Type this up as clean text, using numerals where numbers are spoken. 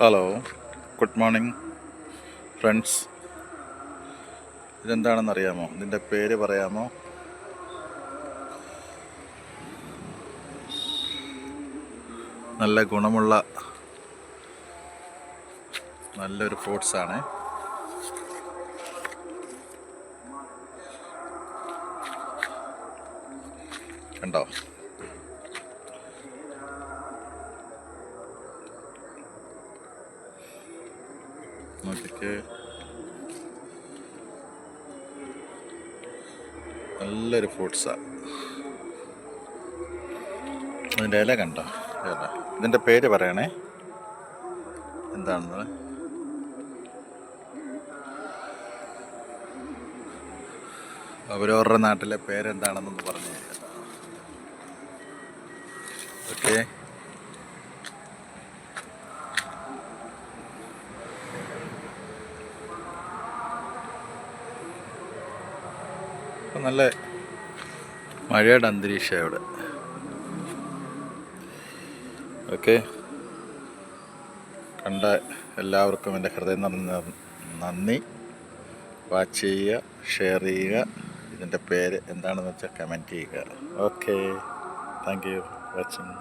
Hello, good morning friends. ഇതെന്താണെന്ന് അറിയാമോ? ഇതിൻ്റെ പേര് പറയാമോ? നല്ല ഗുണമുള്ള നല്ലൊരു ഫ്രൂട്ട്സാണ്. കണ്ടോ? നോക്കിക്ക്, നല്ലൊരു ഫ്രൂട്ട്സാണ്. അതിൻ്റെ ഇല കണ്ടോ? ഇല. ഇതിൻ്റെ പേര് പറയണേ എന്താണെന്ന്. അവരവരുടെ നാട്ടിലെ പേരെന്താണെന്നൊന്ന് പറഞ്ഞു തരിക. ഓക്കെ, നല്ല മഴയുടെ അന്തരീക്ഷം ഇവിടെ. ഓക്കെ, കണ്ട എല്ലാവർക്കും എൻ്റെ ഹൃദയം നിറഞ്ഞ നന്ദി. വാച്ച് ചെയ്യുക, ഷെയർ ചെയ്യുക. ഇതിൻ്റെ പേര് എന്താണെന്ന് വെച്ചാൽ കമൻറ്റ് ചെയ്യുക. Okay, thank you watching.